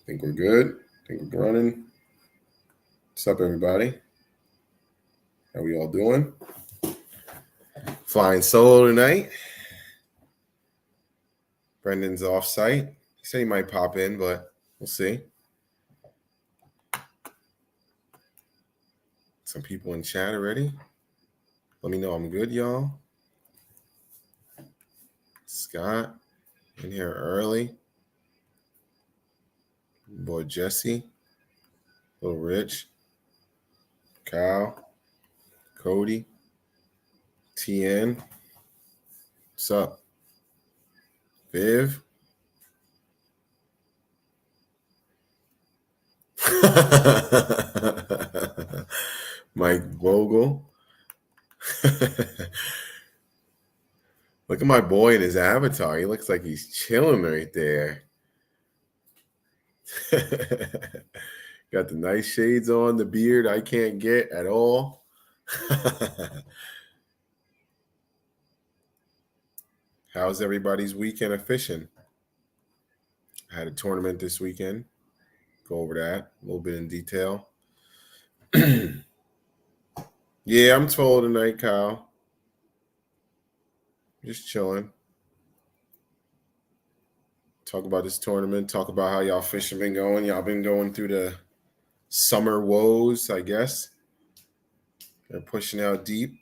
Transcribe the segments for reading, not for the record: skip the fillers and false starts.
Think we're good. Think we're running. What's up, everybody? How we all doing? Flying solo tonight. Brendan's off site. He said he might pop in, but we'll see. Some people in chat already. Let me know I'm good, y'all. Scott in here early. Boy Jesse. Little Rich. Kyle. Cody. TN. What's up? Viv. Mike Vogel. Look at my boy in his avatar. He looks like he's chilling right there. Got the nice shades on, the beard I can't get at all. How's everybody's weekend of fishing? I had a tournament this weekend. Go over that a little bit in detail. Yeah, I'm solo tonight, Kyle. Just chilling. Talk about this tournament. Talk about how y'all fishing been going. Y'all been going through the summer woes, I guess. They're pushing out deep.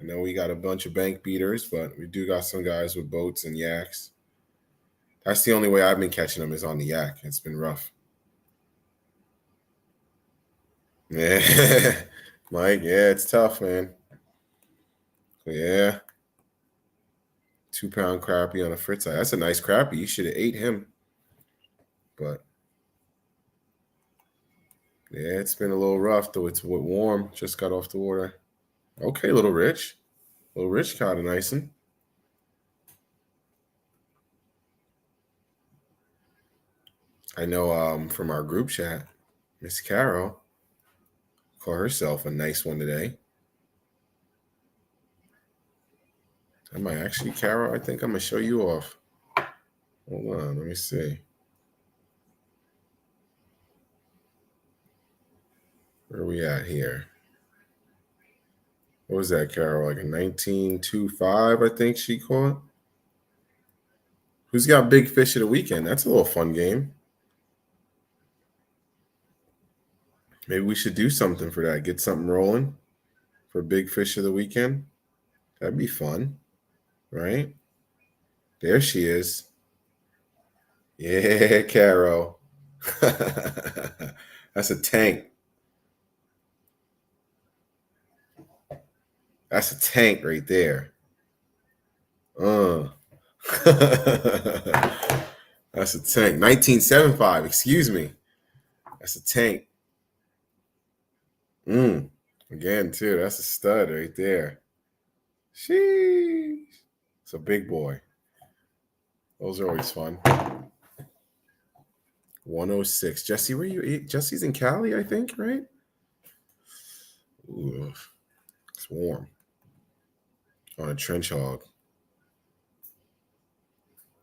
I know we got a bunch of bank beaters, but we do got some guys with boats and yaks. That's the only way I've been catching them is on the yak. It's been rough. Yeah. Mike, yeah, it's tough, man. Yeah. 2-pound crappie on a fritz eye. That's a nice crappie. You should have ate him. But yeah, it's been a little rough, though. It's warm. Just got off the water. Okay, Little Rich. Little Rich caught a nice one. I know from our group chat, Miss Carol caught herself a nice one today. I might actually, Carol, I think I'm going to show you off. Hold on, let me see. Where are we at here? What was that, Carol? Like a 19.25, I think she caught. Who's got big fish of the weekend? That's a little fun game. Maybe we should do something for that. Get something rolling for big fish of the weekend. That'd be fun, right? There she is. Yeah, Carol. That's a tank. That's a tank right there. That's a tank. 1975, excuse me. That's a tank. Again, too. That's a stud right there. Sheesh. It's a big boy. Those are always fun. 106. Jesse, where you? Jesse's in Cali, I think, right? Ooh, it's warm. On a trench hog.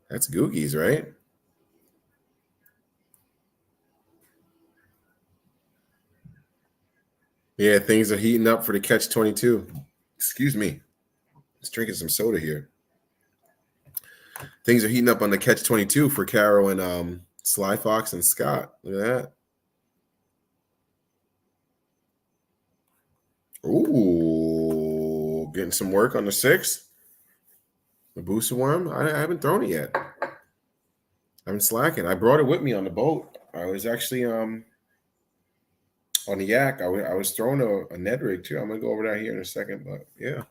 That's Googie's, right? Yeah, things are heating up for the catch 22. Excuse me. Just drinking some soda here. Things are heating up on the catch 22 for Carol and Sly Fox and Scott. Look at that. Ooh, getting some work on the 6. The booster worm. I haven't thrown it yet. I've been slacking. I brought it with me on the boat. I was actually on the yak. I was throwing a Ned rig too. I'm gonna go over that here in a second, but yeah,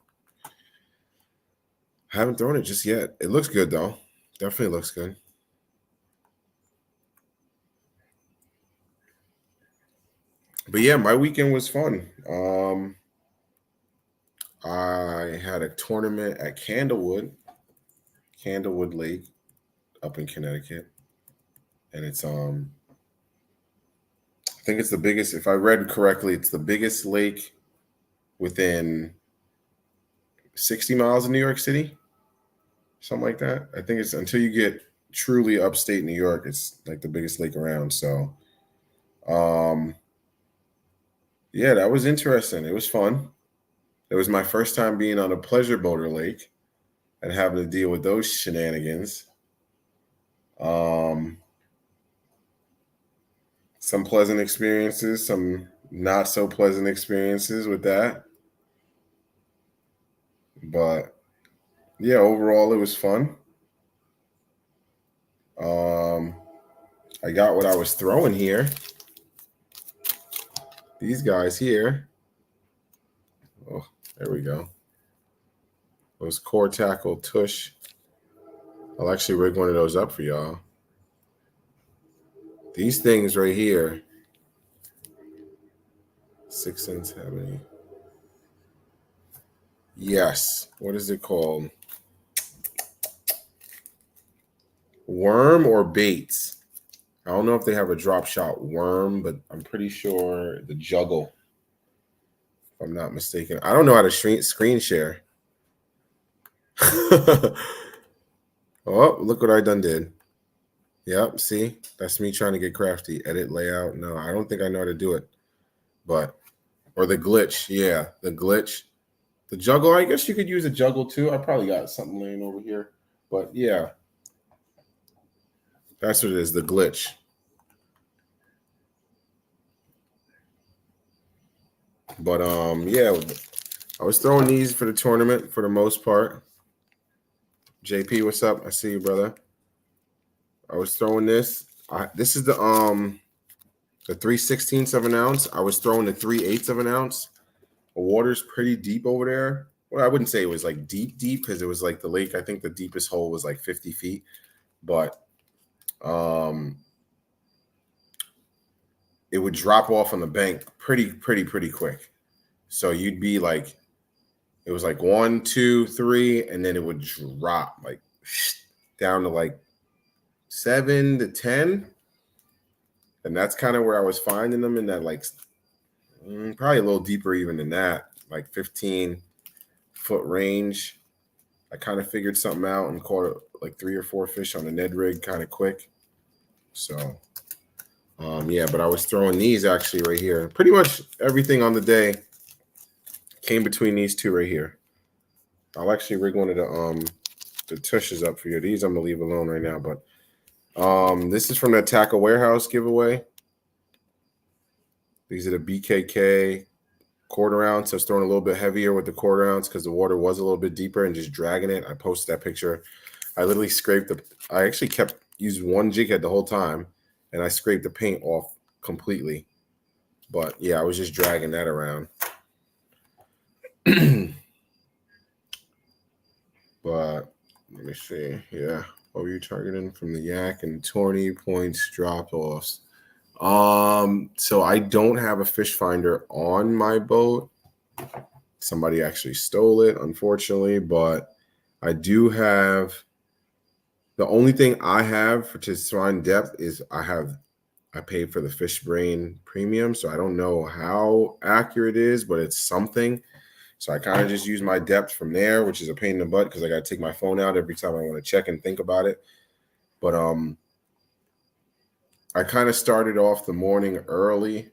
I haven't thrown it just yet. It looks good though. Definitely looks good. But yeah, my weekend was fun. I had a tournament at Candlewood Lake up in Connecticut. And it's I think it's the biggest, if I read correctly, it's the biggest lake within 60 miles of New York City. Something like that. I think it's until you get truly upstate New York. It's like the biggest lake around. So, yeah, that was interesting. It was fun. It was my first time being on a pleasure boater lake and having to deal with those shenanigans. Um, some pleasant experiences, some not so pleasant experiences with that. But yeah, overall, it was fun. Um, I got what I was throwing here. These guys here. Oh, there we go. Those core tackle tush. I'll actually rig one of those up for y'all. These things right here, 6 and 7. Yes. What is it called? Worm or baits? I don't know if they have a drop shot worm, but I'm pretty sure the juggle, if I'm not mistaken. I don't know how to screen share. Oh, look what I done did. Yep, see? That's me trying to get crafty. Edit layout. No, I don't think I know how to do it. But, or the glitch. Yeah, the glitch. The juggle, I guess you could use a juggle too. I probably got something laying over here. But yeah, that's what it is, the glitch. But yeah, I was throwing these for the tournament for the most part. JP, what's up? I see you, brother. I was throwing this. This is the 3/16 of an ounce. I was throwing the 3/8 of an ounce. The water's pretty deep over there. Well, I wouldn't say it was like deep because it was like the lake. I think the deepest hole was like 50 feet. But it would drop off on the bank pretty quick. So you'd be like, it was like 1, 2, 3, and then it would drop like down to like 7 to 10. And that's kind of where I was finding them in that like probably a little deeper even than that, like 15-foot range. I kind of figured something out and caught like 3 or 4 fish on the Ned rig kind of quick. So, yeah, but I was throwing these actually right here. Pretty much everything on the day came between these two right here. I'll actually rig one of the tushes up for you. These I'm gonna leave alone right now, but this is from the Tackle Warehouse giveaway. These are the BKK quarter ounce. I was throwing a little bit heavier with the quarter ounce because the water was a little bit deeper and just dragging it. I posted that picture. I literally scraped I actually kept using one jig head the whole time, and I scraped the paint off completely. But yeah, I was just dragging that around. But let me see. Yeah. What were you targeting from the yak and 20 points drop offs? So I don't have a fish finder on my boat. Somebody actually stole it, unfortunately, but I do have the only thing I have to find depth is I paid for the Fish Brain Premium, so I don't know how accurate it is, but it's something. So I kind of just use my depth from there, which is a pain in the butt because I got to take my phone out every time I want to check and think about it. But I kind of started off the morning early,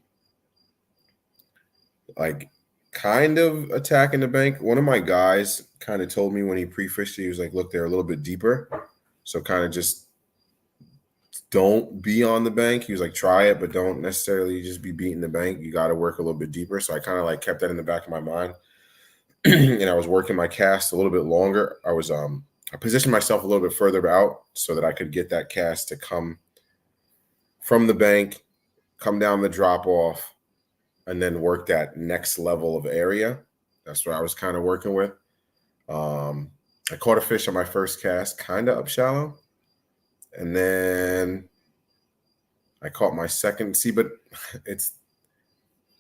like kind of attacking the bank. One of my guys kind of told me when he pre-fished, he was like, look, they're a little bit deeper. So kind of just don't be on the bank. He was like, try it, but don't necessarily just be beating the bank. You got to work a little bit deeper. So I kind of like kept that in the back of my mind. And I was working my cast a little bit longer. I positioned myself a little bit further out so that I could get that cast to come from the bank, come down the drop off, and then work that next level of area. That's what I was kind of working with. I caught a fish on my first cast, kind of up shallow. And then I caught my second. See, but it's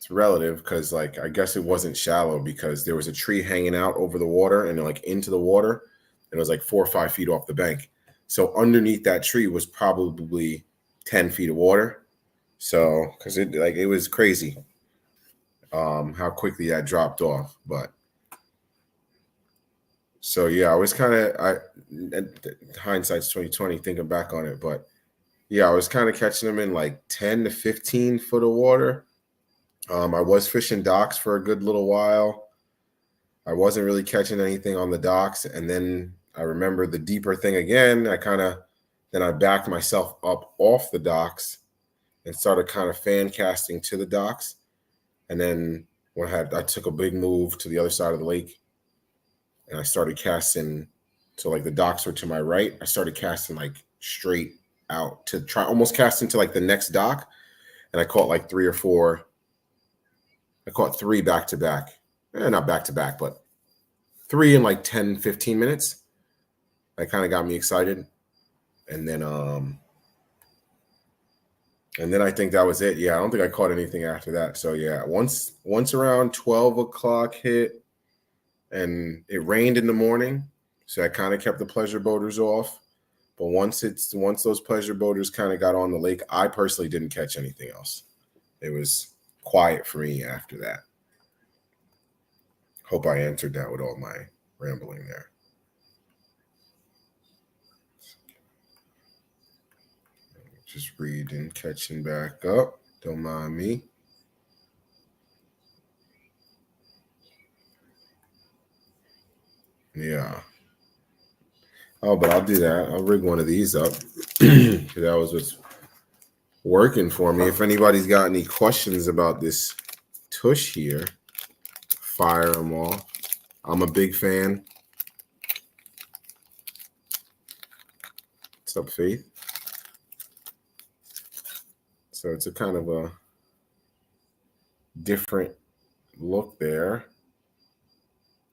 relative because like I guess it wasn't shallow because there was a tree hanging out over the water and like into the water. And it was like 4 or 5 feet off the bank. So underneath that tree was probably 10 feet of water. So because it was crazy how quickly that dropped off. But So yeah, I was kind of hindsight's 2020 thinking back on it, but yeah, I was kind of catching them in like 10 to 15 foot of water. I was fishing docks for a good little while. I wasn't really catching anything on the docks, and then I remember the deeper thing again. Then I backed myself up off the docks and started kind of fan casting to the docks. And then I took a big move to the other side of the lake, and I started casting. So like the docks were to my right. I started casting like straight out to try almost casting to like the next dock, and I caught like 3 or 4. I caught 3 back to back. Not back to back, but 3 in like 10, 15 minutes. That kind of got me excited. And then I think that was it. Yeah, I don't think I caught anything after that. So yeah, once around 12 o'clock hit and it rained in the morning. So that kind of kept the pleasure boaters off. But once those pleasure boaters kind of got on the lake, I personally didn't catch anything else. It was quiet for me after that. Hope I answered that with all my rambling there. Just reading, catching back up. Don't mind me. Yeah. Oh, but I'll do that. I'll rig one of these up. That was what's working for me. If anybody's got any questions about this tush here, fire them off. I'm a big fan. What's up, Faith? So it's a kind of a different look there.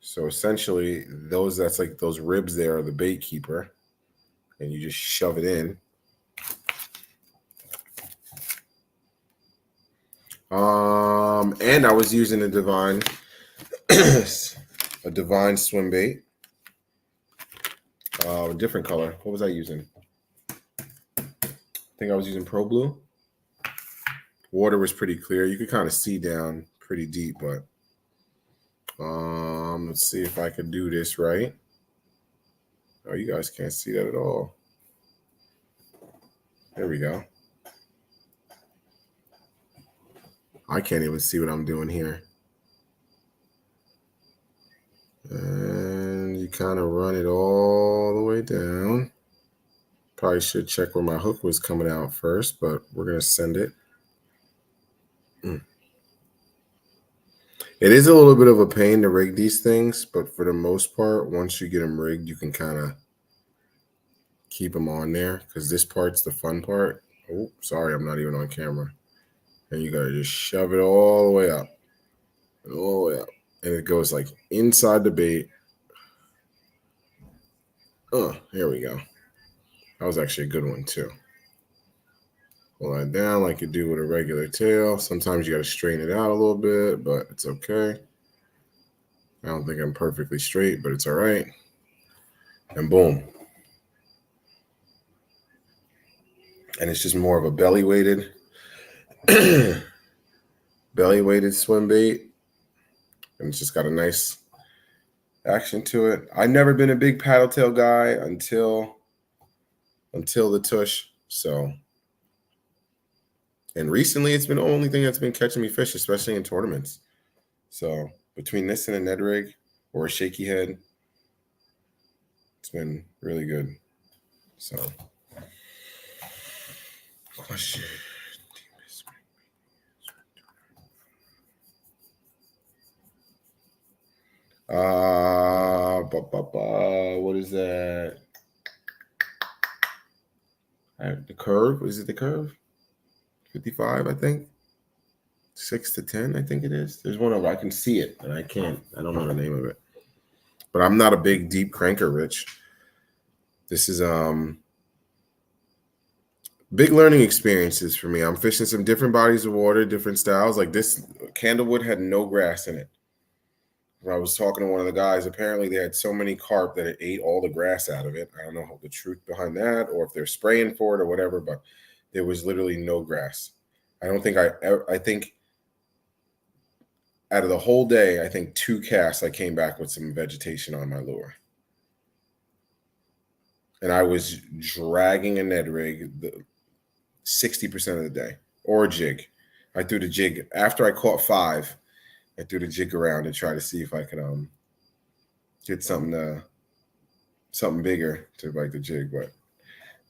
So essentially, that's like those ribs there are the bait keeper, and you just shove it in. And I was using a divine swim bait. A different color. What was I using? I think I was using Pro Blue. Water was pretty clear. You could kind of see down pretty deep, but let's see if I could do this right. Oh, you guys can't see that at all. There we go. I can't even see what I'm doing here. And you kind of run it all the way down. Probably should check where my hook was coming out first, but we're going to send it. It is a little bit of a pain to rig these things, but for the most part, once you get them rigged, you can kind of keep them on there because this part's the fun part. Oh, sorry, I'm not even on camera. And you got to just shove it all the way up. All the way up. And it goes like inside the bait. Oh, here we go. That was actually a good one too. Pull that down like you do with a regular tail. Sometimes you got to straighten it out a little bit, but it's okay. I don't think I'm perfectly straight, but it's all right. And boom. And it's just more of a belly weighted swim bait. And it's just got a nice action to it. I've never been a big paddle tail guy until the tush. So, and recently it's been the only thing that's been catching me fish, especially in tournaments. So between this and a Ned rig or a shaky head, it's been really good. So, question. What is that? The curve? Is it the curve? 55, I think. 6 to 10, I think it is. There's one of I can see it, and I don't know the name of it. But I'm not a big deep cranker, Rich. This is big learning experiences for me. I'm fishing some different bodies of water, different styles. Like this Candlewood had no grass in it. When I was talking to one of the guys, apparently they had so many carp that it ate all the grass out of it. I don't know the truth behind that or if they're spraying for it or whatever, but there was literally no grass. I think out of the whole day, I think 2 casts I came back with some vegetation on my lure. and I was dragging a Ned rig 60% of the day, or a jig. I threw the jig after I caught 5. I threw the jig around and tried to see if I could get something bigger to bite the jig, but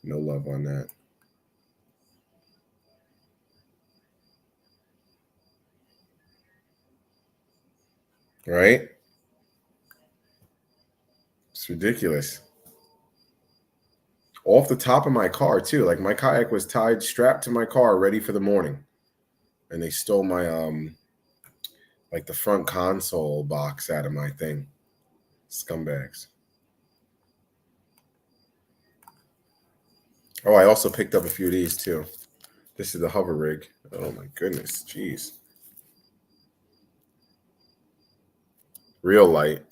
no love on that. Right? It's ridiculous. Off the top of my car too. Like my kayak was tied, strapped to my car, ready for the morning, and they stole my like the front console box out of my thing. Scumbags. Oh, I also picked up a few of these too. This is the hover rig. Oh my goodness, jeez. Real light.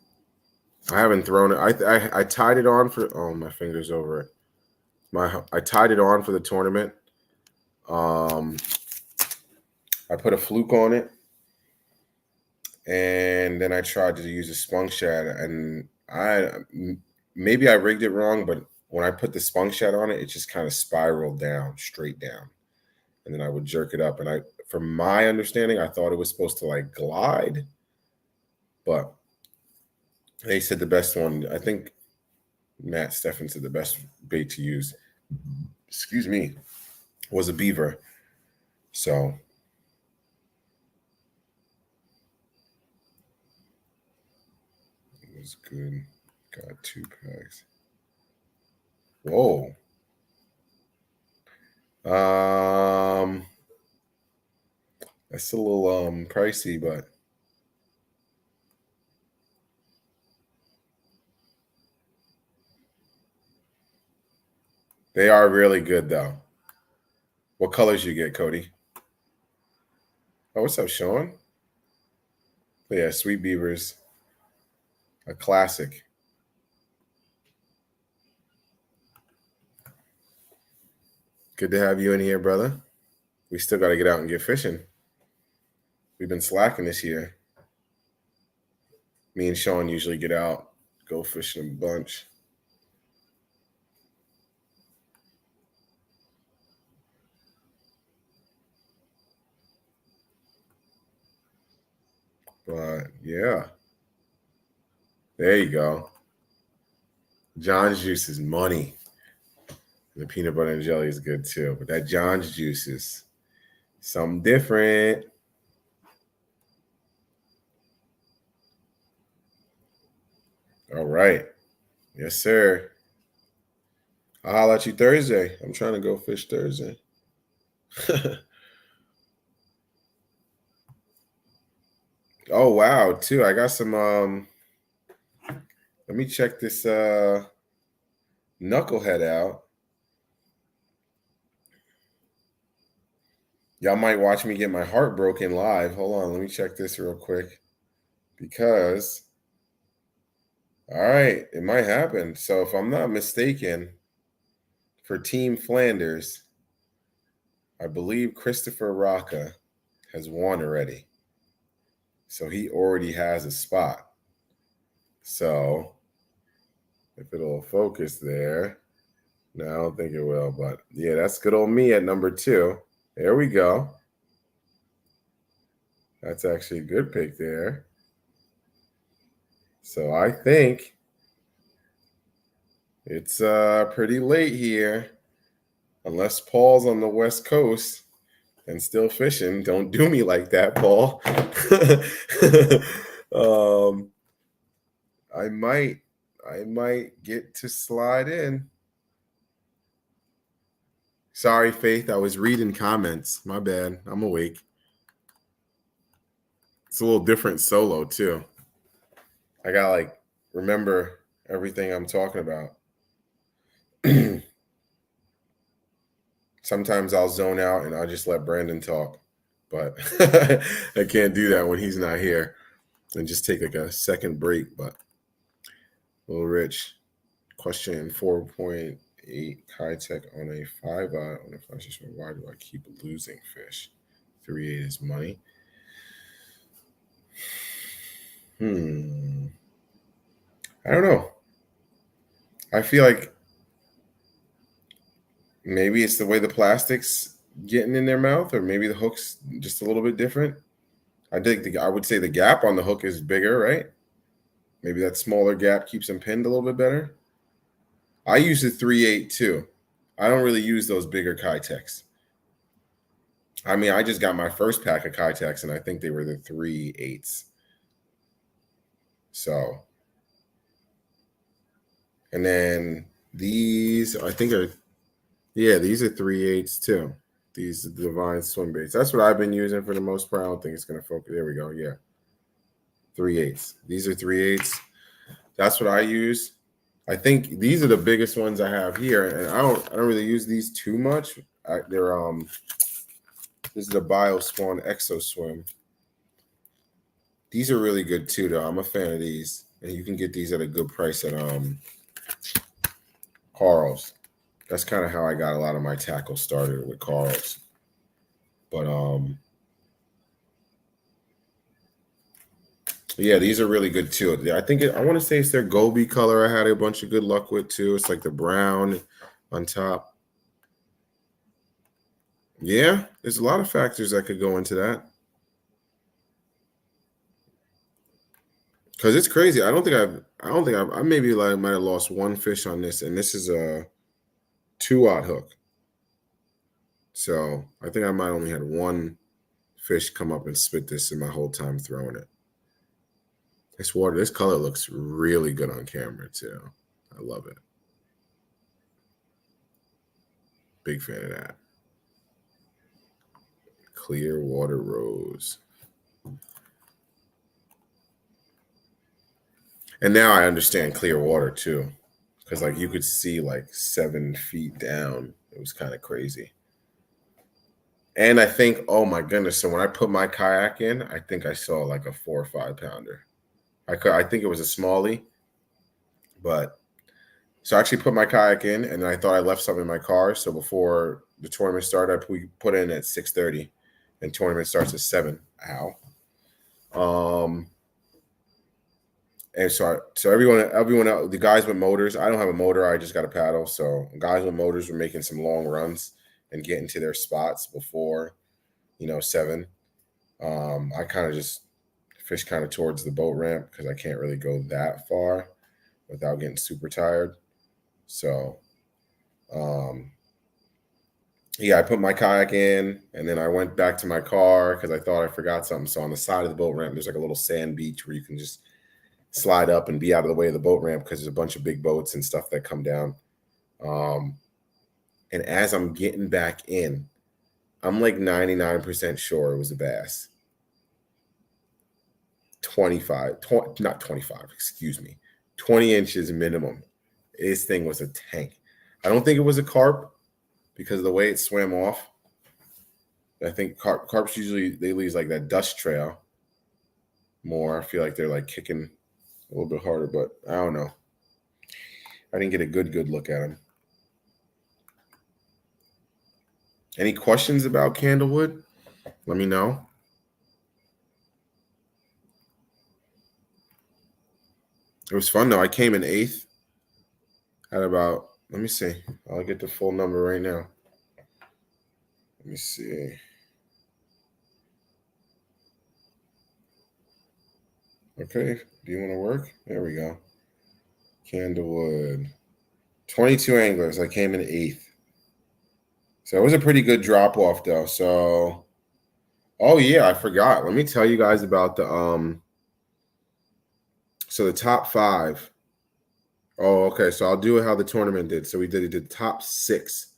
I haven't thrown it. I tied it on for. Oh, my fingers over it. I tied it on for the tournament. I put a fluke on it, and then I tried to use a spunk shad, and maybe I rigged it wrong, but when I put the spunk shad on it, it just kind of spiraled down, straight down, and then I would jerk it up. And from my understanding, I thought it was supposed to like glide, but they said the best one. I think Matt Steffen said the best bait to use. Excuse me, was a beaver. So it was good. Got 2 packs. Whoa. That's a little pricey, but they are really good though. What colors you get, Cody? Oh, what's up, Sean? Yeah, Sweet Beavers, a classic. Good to have you in here, brother. We still got to get out and get fishing. We've been slacking this year. Me and Sean usually get out, go fishing a bunch. But yeah, there you go. John's juice is money. The peanut butter and jelly is good too, but that John's juice is something different. All right. Yes, sir. I'll holler at you Thursday. I'm trying to go fish Thursday. Oh wow, too. I got some let me check this knucklehead out. Y'all might watch me get my heart broken live. Hold on, let me check this real quick. Because all right, it might happen. So if I'm not mistaken, for Team Flanders, I believe Christopher Rocca has won already. So he already has a spot. So if it'll focus there. No, I don't think it will, but yeah, that's good old me at number 2. There we go. That's actually a good pick there. So I think it's pretty late here. Unless Paul's on the West Coast and still fishing. Don't do me like that, Paul. I might get to slide in. Sorry, Faith. I was reading comments. My bad. I'm awake. It's a little different solo too. I gotta like remember everything I'm talking about. Sometimes I'll zone out and I'll just let Brandon talk, but I can't do that when he's not here and just take like a second break. But Little Rich, question 4.8 Kitech on a 5-aught on a flash fish. Why do I keep losing fish? 3.8 is money. I don't know. I feel like Maybe it's the way the plastic's getting in their mouth, or maybe the hook's just a little bit different. I would say the gap on the hook is bigger, right? Maybe that smaller gap keeps them pinned a little bit better. I use the 3/8 too. I don't really use those bigger Kytex. I mean, I just got my first pack of Kytex, and I think they were the 3/8. So, and then these, I think these are 3/8 too. These are the Divine swim baits. That's what I've been using for the most part. I don't think it's going to focus. There we go. Yeah. 3/8. These are 3/8. That's what I use. I think these are the biggest ones I have here, and I don't really use these too much. This is the BioSpawn Exo Swim. These are really good too, though. I'm a fan of these, and you can get these at a good price at Carl's. That's kind of how I got a lot of my tackle started, with Carl's. But yeah, these are really good too. I want to say it's their Gobi color. I had a bunch of good luck with too. It's like the brown on top. Yeah, there's a lot of factors that could go into that. Because it's crazy. I maybe might have lost one fish on this, and this is a 2/0 hook. So I think I might only had one fish come up and spit this in my whole time throwing it. This color looks really good on camera too. I love it. Big fan of that. Clear water rose. And now I understand clear water too. Because like you could see like 7 feet down. It was kind of crazy. And I think, oh my goodness. So when I put my kayak in, I think I saw like a 4 or 5 pounder. I think it was a smallie, but so I actually put my kayak in, and I thought I left something in my car. So before the tournament started, I put in at 6:30, and tournament starts at 7. And so everyone else, the guys with motors. I don't have a motor. I just got a paddle. So guys with motors were making some long runs and getting to their spots before, 7. I kind of just fish kind of towards the boat ramp because I can't really go that far without getting super tired. So, yeah, I put my kayak in, and then I went back to my car because I thought I forgot something. So on the side of the boat ramp, there's like a little sand beach where you can just slide up and be out of the way of the boat ramp because there's a bunch of big boats and stuff that come down. And as I'm getting back in, I'm like 99% sure it was a bass. not 25, excuse me, 20 inches minimum. This thing was a tank. I don't think it was a carp because of the way it swam off. I think carps usually, they leave like that dust trail more. I feel like they're like kicking a little bit harder, but I don't know. I didn't get a good look at them. Any questions about Candlewood? Let me know. It was fun though. I came in 8th at about, let me see. I'll get the full number right now. Let me see. Okay, do you want to work? There we go. Candlewood. 22 anglers. I came in 8th. So it was a pretty good drop off though. So, oh yeah, I forgot. Let me tell you guys about the so the top 5. Oh, okay. So I'll do it how the tournament did. So we did the top 6.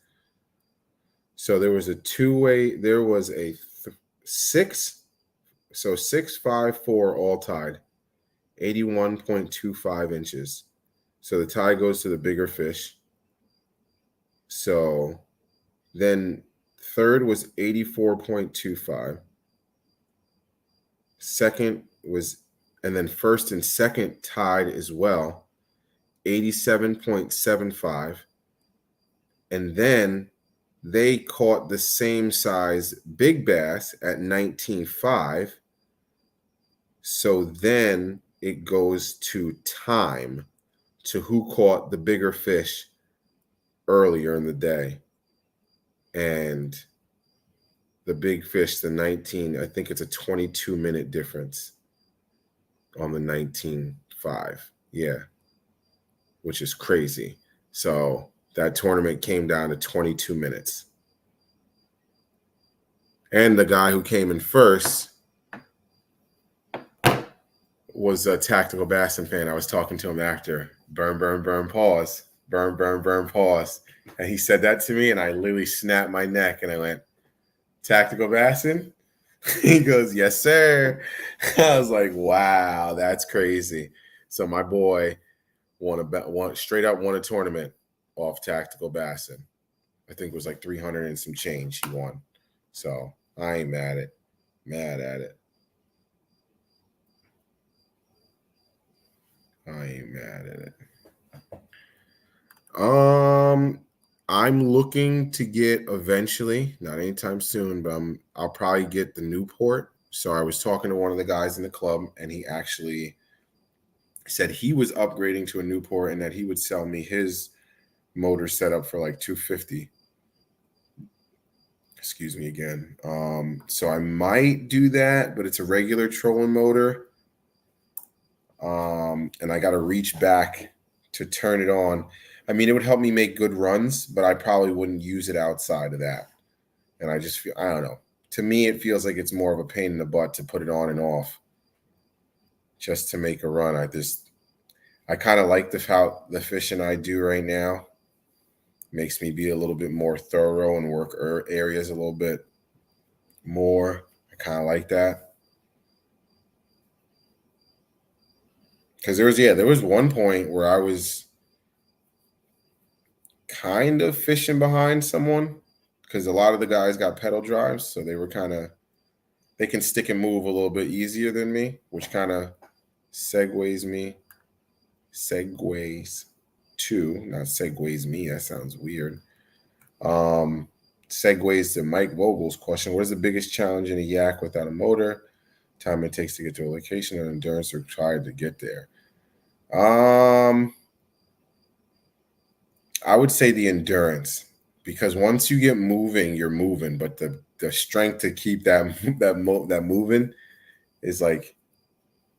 So there was a 2-way. There was a 6. So 6, 5, 4 all tied. 81.25 inches. So the tie goes to the bigger fish. So then third was 84.25. Second was, and then first and second tied as well, 87.75. And then they caught the same size big bass at 19.5. So then it goes to time to who caught the bigger fish earlier in the day. and the big fish, the 19, I think it's a 22-minute difference on the 19.5. Yeah, which is crazy. So that tournament came down to 22 minutes. And the guy who came in first was a Tactical Bassin fan. I was talking to him after. Burn, burn, burn, pause. Burn, burn, burn, pause. And he said that to me, and I literally snapped my neck, and I went, Tactical Bassin? He goes, yes, sir. I was like, wow, that's crazy. So my boy straight up won a tournament off Tactical Bassin. I think it was like 300 and some change he won. So I ain't mad at it. I ain't mad at it. I'm looking to get eventually, not anytime soon, but I'll probably get the Newport. So I was talking to one of the guys in the club, and he actually said he was upgrading to a Newport and that he would sell me his motor setup for like $250. Excuse me again. So I might do that, but it's a regular trolling motor. And I got to reach back to turn it on. I mean, it would help me make good runs, but I probably wouldn't use it outside of that. And I just feel, I don't know. To me, it feels like it's more of a pain in the butt to put it on and off just to make a run. I kind of like the fishing I do right now. Makes me be a little bit more thorough and work areas a little bit more. I kind of like that. Because there was one point where I was kind of fishing behind someone because a lot of the guys got pedal drives, so they can stick and move a little bit easier than me, which kind of segues to, not segues me, that sounds weird. Segues to Mike Vogel's question: what is the biggest challenge in a yak without a motor? Time it takes to get to a location and endurance required to get there. I would say the endurance, because once you get moving, you're moving, but the strength to keep that moving is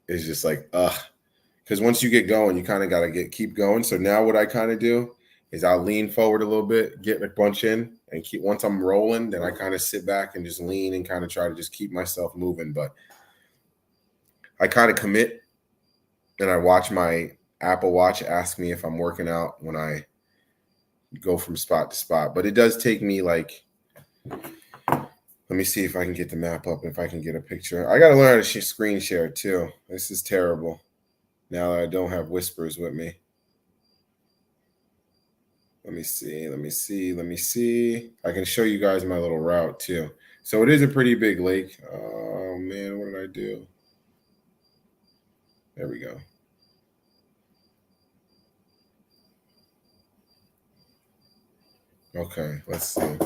just like because once you get going, you kind of got to keep going. So now what I kind of do is I'll lean forward a little bit, get a bunch in, and once I'm rolling, then I kind of sit back and just lean and kind of try to just keep myself moving. But I kind of commit, and I watch my Apple Watch ask me if I'm working out when I go from spot to spot. But it does take me let me see if I can get the map up, if I can get a picture. I got to learn how to screen share too. This is terrible now that I don't have Whispers with me. Let me see. I can show you guys my little route too. So it is a pretty big lake. Oh man, what did I do? There we go. Okay, let's see.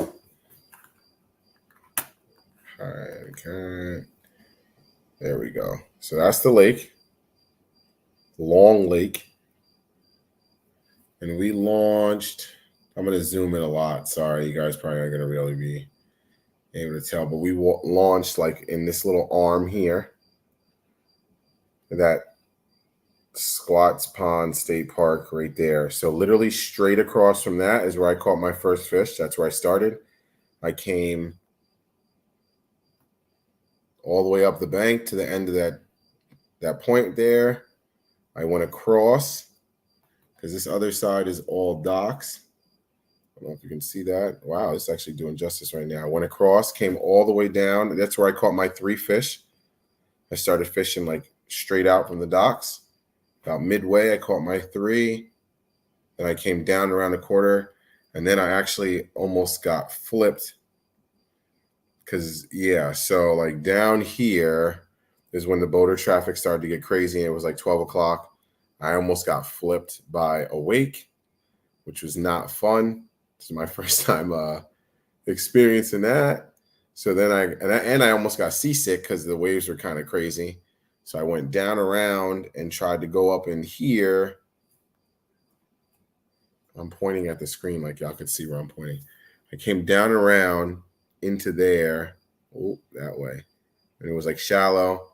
All right, okay. There we go. So that's the lake. Long Lake. And we launched, I'm going to zoom in a lot. Sorry, you guys probably aren't going to really be able to tell, but we launched like in this little arm here, that Squats Pond State Park right there. So literally straight across from that is where I caught my first fish. That's where I started. I came all the way up the bank to the end of that point there. I went across because this other side is all docks. I don't know if you can see that. Wow, it's actually doing justice right now. I went across, came all the way down. That's where I caught my 3 fish. I started fishing like straight out from the docks. About midway, I caught my 3. Then I came down around the quarter, and then I actually almost got flipped. Because, so like down here is when the boater traffic started to get crazy, and it was like 12 o'clock. I almost got flipped by a wake, which was not fun. This is my first time experiencing that. So then I almost got seasick because the waves were kind of crazy. So I went down around and tried to go up in here. I'm pointing at the screen like y'all could see where I'm pointing. I came down around into there, that way, and it was like shallow.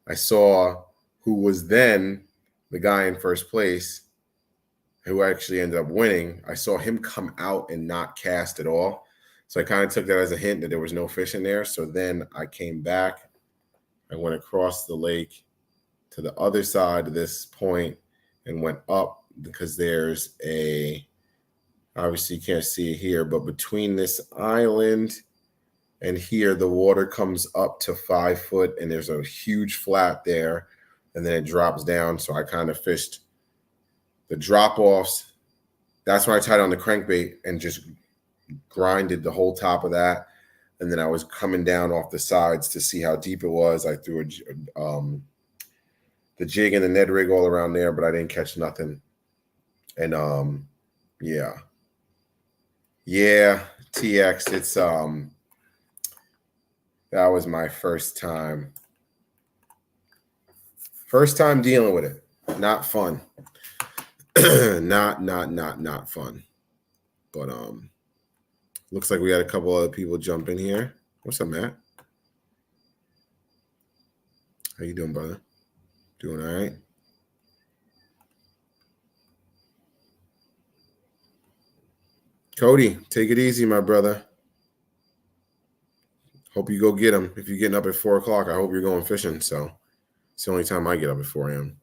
I saw who was then the guy in first place, who actually ended up winning. I saw him come out and not cast at all. So I kind of took that as a hint that there was no fish in there. So then I came back. I went across the lake to the other side of this point and went up because there's obviously you can't see it here, but between this island and here, the water comes up to 5 foot and there's a huge flat there and then it drops down. So I kind of fished the drop offs. That's when I tied on the crankbait and just grinded the whole top of that. And then I was coming down off the sides to see how deep it was. I threw the jig and the Ned rig all around there, but I didn't catch nothing. And yeah, TX. It's that was my first time dealing with it. Not fun. not fun. But looks like we got a couple other people jump in here. What's up, Matt? How you doing, brother? Doing all right? Cody, take it easy, my brother. Hope you go get them. If you're getting up at 4 o'clock, I hope you're going fishing. So it's the only time I get up at 4 a.m.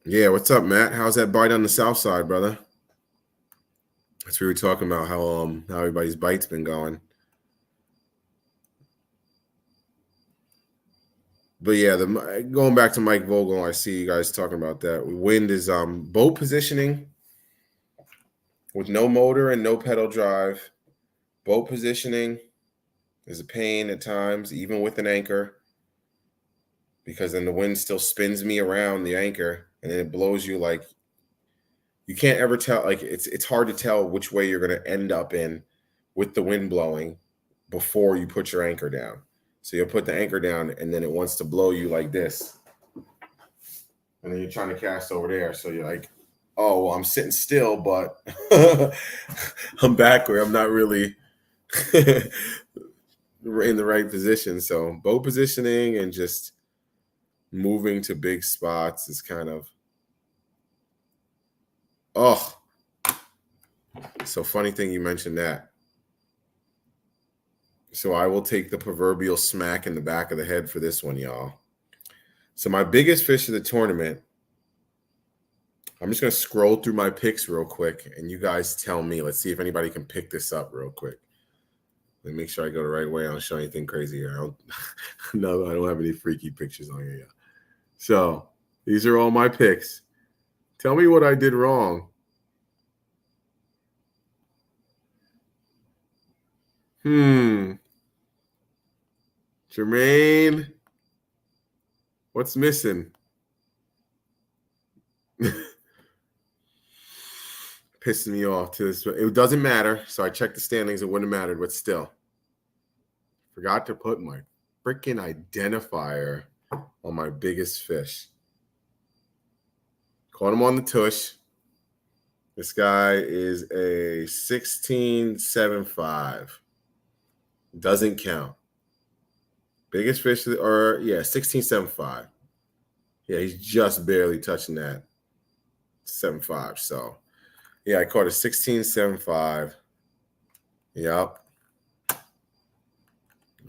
Yeah, what's up, Matt? How's that bite on the south side, brother? That's what we were talking about, how everybody's bite's been going. But yeah, going back to Mike Vogel, I see you guys talking about that. Wind is boat positioning with no motor and no pedal drive. Boat positioning is a pain at times, even with an anchor, because then the wind still spins me around the anchor and then it blows you. Like, you can't ever tell. Like, it's hard to tell which way you're going to end up in with the wind blowing before you put your anchor down. So you'll put the anchor down and then it wants to blow you like this. And then you're trying to cast over there. So you're like, oh, well, I'm sitting still, but I'm backward. I'm not really in the right position. So boat positioning and just moving to big spots is kind of, so funny thing you mentioned that. So I will take the proverbial smack in the back of the head for this one, y'all. So my biggest fish of the tournament, I'm just going to scroll through my picks real quick, and you guys tell me. Let's see if anybody can pick this up real quick. Let me make sure I go the right way. I don't show anything crazy here. No, I don't have any freaky pictures on here yet. So these are all my picks. Tell me what I did wrong. Jermaine, what's missing? Pissing me off to this. It doesn't matter. So I checked the standings. It wouldn't have mattered, but still. Forgot to put my freaking identifier on my biggest fish. Caught him on the tush. This guy is a 16.75. Doesn't count. Biggest fish, 16.75. Yeah, he's just barely touching that 7.5. So, yeah, I caught a 16.75. Yep.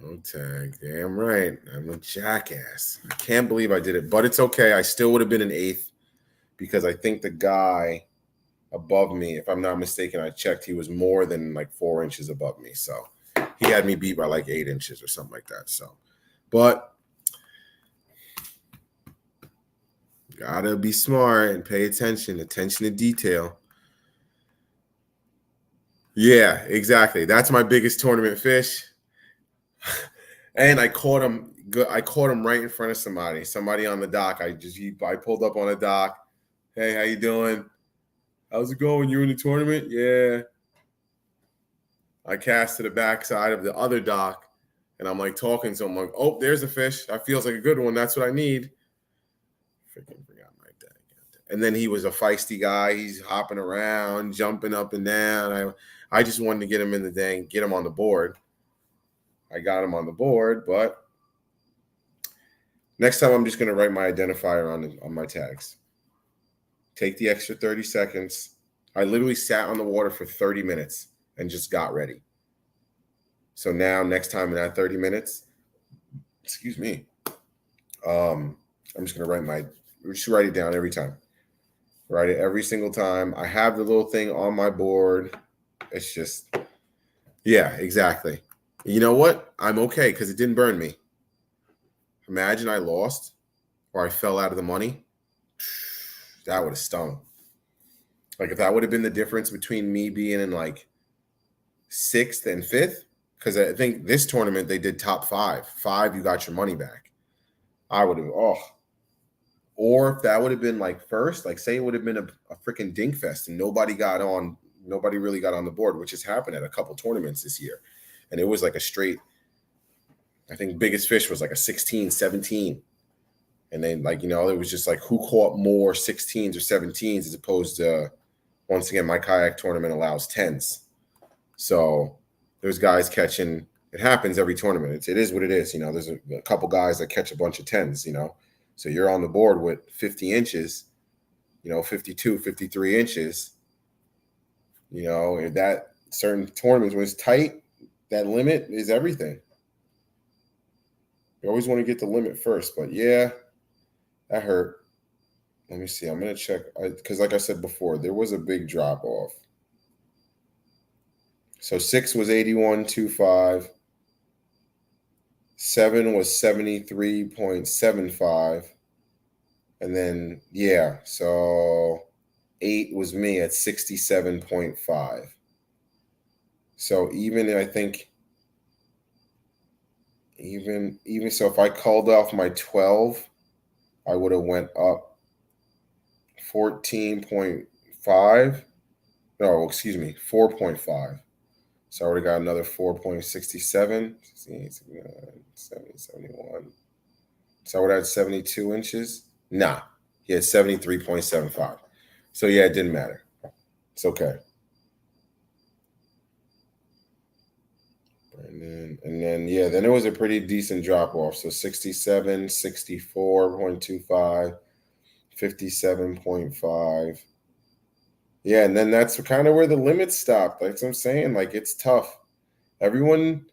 No tag. Damn right. I'm a jackass. I can't believe I did it, but it's okay. I still would have been an 8th because I think the guy above me, if I'm not mistaken, I checked, he was more than like 4 inches above me. So he had me beat by like 8 inches or something like that. So, but gotta be smart and pay attention to detail. Yeah, exactly. That's my biggest tournament fish. And I caught him right in front of somebody on the dock. I pulled up on a dock. Hey, how you doing? How's it going? You in the tournament? Yeah. I cast to the backside of the other dock, and I'm like talking to him. I'm like, oh, there's a fish. That feels like a good one. That's what I need. Freaking forgot my dad. And then he was a feisty guy. He's hopping around, jumping up and down. I just wanted to get him in the thing, get him on the board. I got him on the board, but next time I'm just going to write my identifier on my tags. Take the extra 30 seconds. I literally sat on the water for 30 minutes and just got ready. So now next time in that 30 minutes, excuse me, I'm just going to write it down every time. Write it every single time. I have the little thing on my board. It's just, yeah, exactly. You know what? I'm okay because it didn't burn me. Imagine I lost or I fell out of the money. That would have stung. Like if that would have been the difference between me being in like 6th and 5th, because I think this tournament they did top 5. 5, you got your money back. I would have, or if that would have been like first, like say it would have been a freaking dink fest and nobody really got on the board, which has happened at a couple tournaments this year. And it was like a straight, I think biggest fish was like a 16, 17. And then like, it was just like who caught more 16s or 17s as opposed to, once again, my kayak tournament allows 10s. So there's guys catching, it happens every tournament. It is what it is. There's a couple guys that catch a bunch of 10s, So you're on the board with 50 inches, 52, 53 inches. If that certain tournaments when it's tight, that limit is everything. You always want to get the limit first, but yeah, that hurt. Let me see. I'm going to check because like I said before, there was a big drop off. So 6 was 81.25. 7 was 73.75. And then, yeah, so 8 was me at 67.5. So even I think, even so, if I called off my 12, I would have went up 14.5. No, excuse me, 4.5. So I already got another 4.67, 68, 70, 71. So I would have had 72 inches. Nah, he had 73.75. So yeah, it didn't matter. It's okay. And then yeah, then it was a pretty decent drop off. So 67, 64.25, 57.5. Yeah, and then that's kind of where the limits stopped. Like I'm saying, like it's tough. Everyone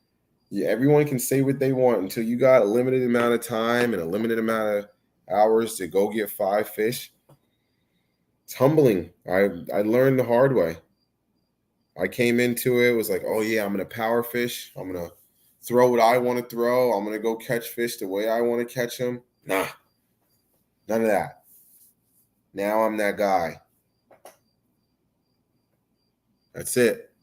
can say what they want until you got a limited amount of time and a limited amount of hours to go get 5 fish. It's humbling. I learned the hard way. I came into it, was like, oh yeah, I'm gonna power fish. I'm gonna throw what I want to throw. I'm gonna go catch fish the way I want to catch them. Nah, none of that. Now I'm that guy. That's it.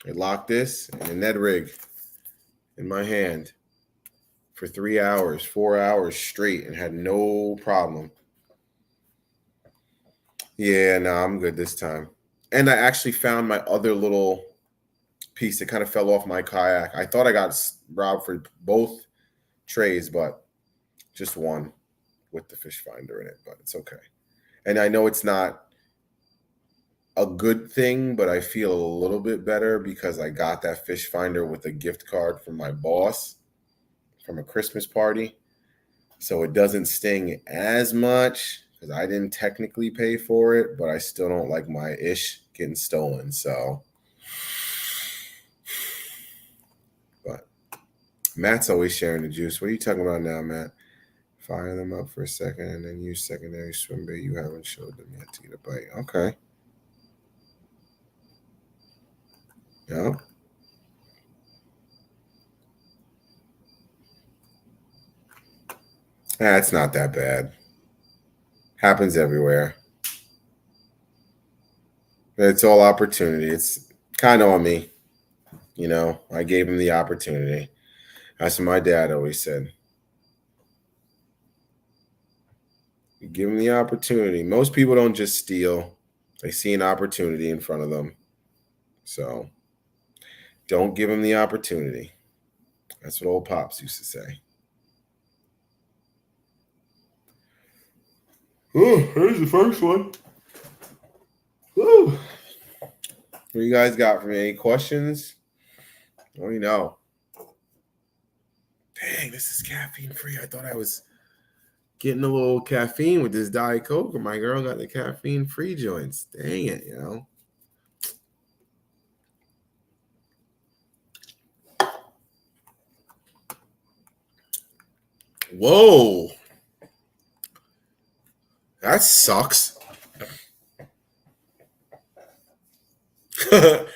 I locked this and a Ned rig in my hand for 3 hours, 4 hours straight and had no problem. Yeah, no, I'm good this time. And I actually found my other little piece that kind of fell off my kayak. I thought I got robbed for both trays, but just one with the fish finder in it, but it's okay. And I know it's not a good thing, but I feel a little bit better because I got that fish finder with a gift card from my boss from a Christmas party. So it doesn't sting as much because I didn't technically pay for it, but I still don't like my ish getting stolen. So, but Matt's always sharing the juice. What are you talking about now, Matt? Fire them up for a second and then use secondary swim bait you haven't showed them yet to get a bite. Okay. Yeah. It's not that bad. Happens everywhere. It's all opportunity. It's kind of on me. I gave him the opportunity. That's what my dad always said. You give them the opportunity. Most people don't just steal. They see an opportunity in front of them. So don't give them the opportunity. That's what old Pops used to say. Oh, here's the first one. Woo. What you guys got for me? Any questions? Let me know. Dang, this is caffeine free. I thought I was getting a little caffeine with this Diet Coke, and my girl got the caffeine free joints. Dang it, you know. Whoa. That sucks. I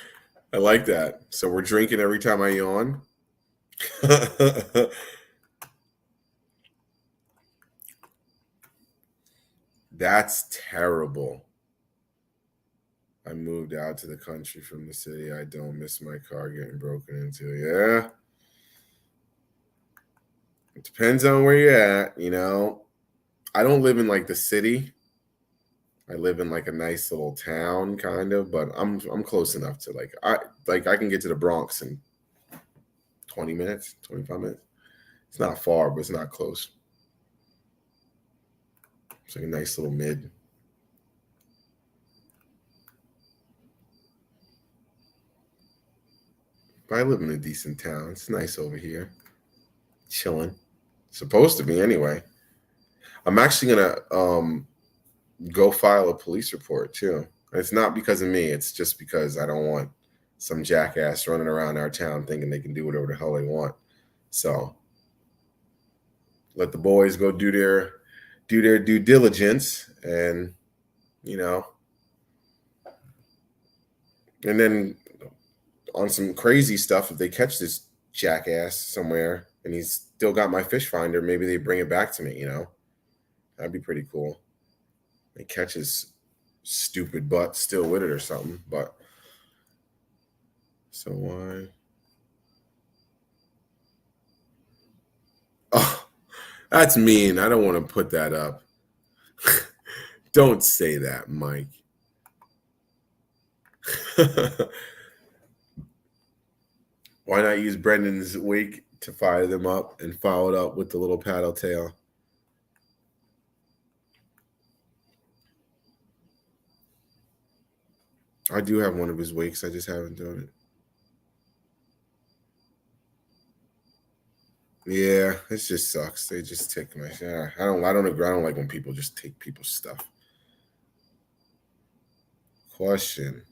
like that. So we're drinking every time I yawn. That's terrible. I moved out to the country from the city. I don't miss my car getting broken into. Yeah. It depends on where you're at, you know. I don't live in like the city. I live in like a nice little town kind of, but I'm close enough to I can get to the Bronx in 20 minutes, 25 minutes. It's not far, but it's not close. It's like a nice little mid. But I live in a decent town. It's nice over here. Chilling. Supposed to be anyway. I'm actually gonna go file a police report too. It's not because of me. It's just because I don't want some jackass running around our town thinking they can do whatever the hell they want. So let the boys go do their due diligence, and you know, and then on some crazy stuff, if they catch this jackass somewhere and he's still got my fish finder, maybe they bring it back to me. You know, that'd be pretty cool. They catch his stupid butt still with it or something. But so why? Oh, that's mean. I don't want to put that up. Don't say that, Mike. Why not use Brendan's wake to fire them up and follow it up with the little paddle tail? I do have one of his wakes. I just haven't done it. Yeah, it just sucks. They just take my. Yeah, I don't agree. I don't like when people just take people's stuff. Question.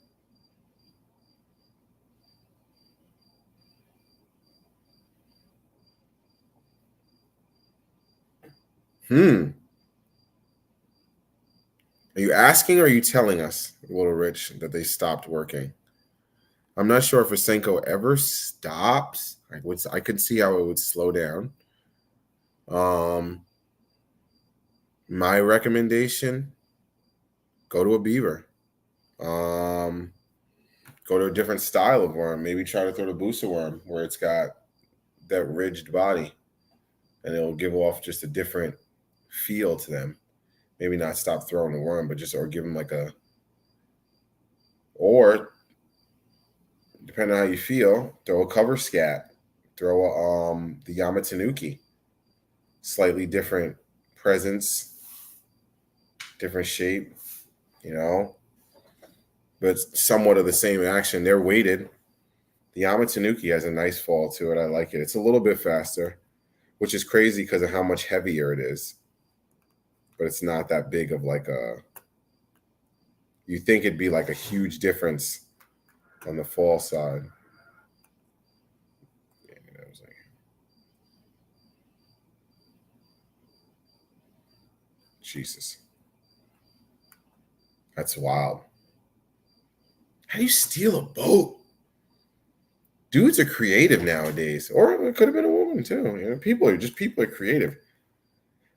Hmm. Are you asking or are you telling us, Little Rich, that they stopped working? I'm not sure if Asenko ever stops. I could see how it would slow down. Um, my recommendation: go to a beaver. Um, go to a different style of worm. Maybe try to throw the booster worm where it's got that ridged body, and it'll give off just a different feel to them. Maybe not stop throwing the worm, but just or give them like a or depending on how you feel, throw a cover scat, throw the Yamatanuki, slightly different presence, different shape, you know, but somewhat of the same action. They're weighted. The Yamatanuki has a nice fall to it. I like it. It's a little bit faster, which is crazy because of how much heavier it is. But it's not that big of like a. You think it'd be like a huge difference on the fall side. Yeah, I was like, Jesus, that's wild. How do you steal a boat? Dudes are creative nowadays, or it could have been a woman too. You know, people are creative.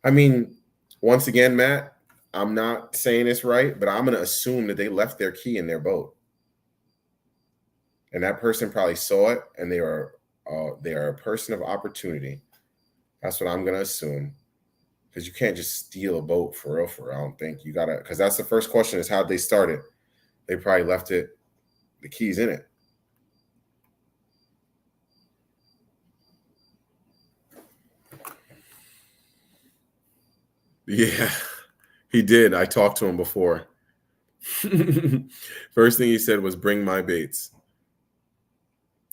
I mean, once again, Matt, I'm not saying this right, but I'm going to assume that they left their key in their boat, and that person probably saw it, and they are a person of opportunity. That's what I'm going to assume, because you can't just steal a boat for real. For real. I don't think you gotta, because that's the first question: is how they started. They probably left the keys in it. Yeah. He did. I talked to him before. First thing he said was, "Bring my baits,"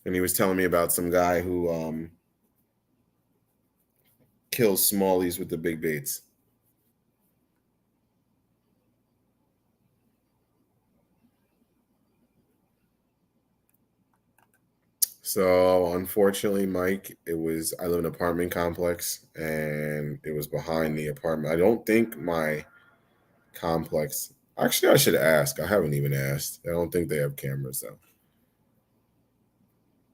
and he was telling me about some guy who kills smallies with the big baits. So unfortunately, Mike, I live in an apartment complex and it was behind the apartment. I don't think my complex, actually, I should ask. I haven't even asked. I don't think they have cameras though.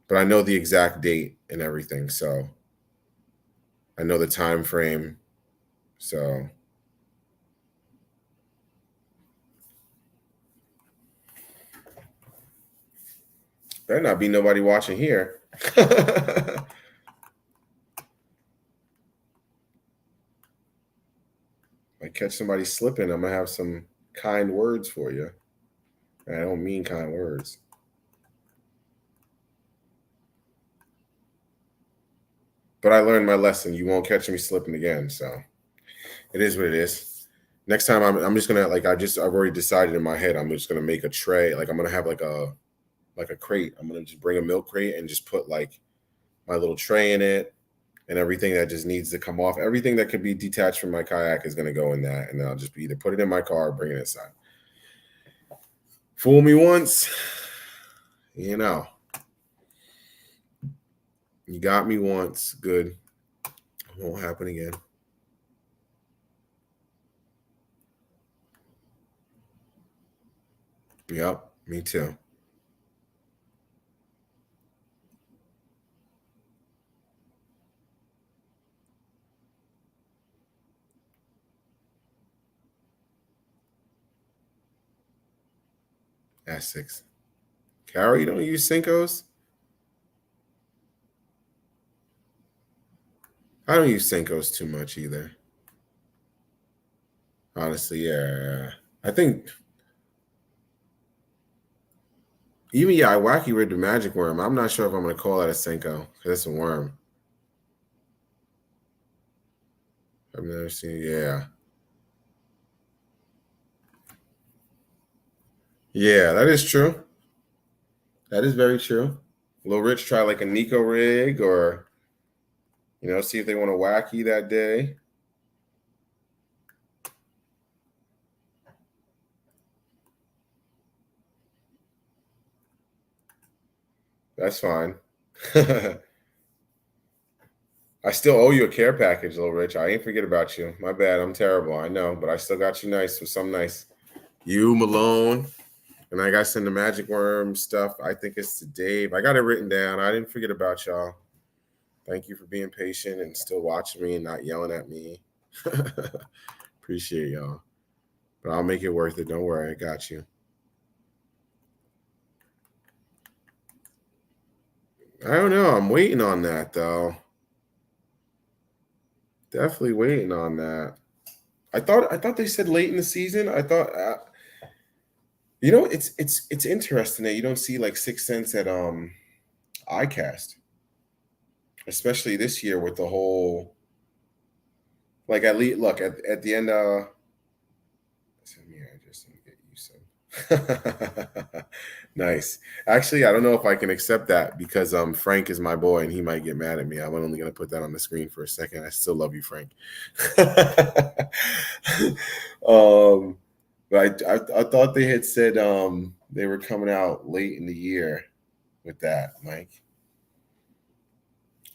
But I know the exact date and everything. So I know the time frame. So better not be nobody watching here. I catch somebody slipping, I'm gonna have some kind words for you. And I don't mean kind words. But I learned my lesson. You won't catch me slipping again. So it is what it is. Next time I'm just gonna I've already decided in my head I'm just gonna make a tray. Like I'm gonna have like a crate. I'm gonna just bring a milk crate and just put like my little tray in it and everything that just needs to come off. Everything that could be detached from my kayak is gonna go in that, and then I'll just either put it in my car or bring it inside. Fool me once, you know. You got me once, good. Won't happen again. Yep, me too. Essex. Carol, you don't use Cinco's? I don't use Cinco's too much either. Honestly, yeah. I think even I wacky rid the magic worm. I'm not sure if I'm gonna call that a Cinco because it's a worm. I've never seen. Yeah, yeah, that is true. That is very true. Lil Rich try like a Nico rig, or see if they want to wacky that day. That's fine. I still owe you a care package, Lil Rich. I ain't forget about you. My bad. I'm terrible. I know, but I still got you nice with some nice. You, Malone, and I got to send the magic worm stuff. I think it's to Dave. I got it written down. I didn't forget about y'all. Thank you for being patient and still watching me and not yelling at me. Appreciate y'all. But I'll make it worth it. Don't worry. I got you. I don't know. I'm waiting on that though. Definitely waiting on that. I thought they said late in the season. I thought it's interesting that you don't see like Sixth Sense at iCast, especially this year with the whole like at least look at the end send me your address and get you some. Nice. Actually, I don't know if I can accept that because Frank is my boy and he might get mad at me. I'm only gonna put that on the screen for a second. I still love you, Frank. um but I thought they had said they were coming out late in the year with that, Mike.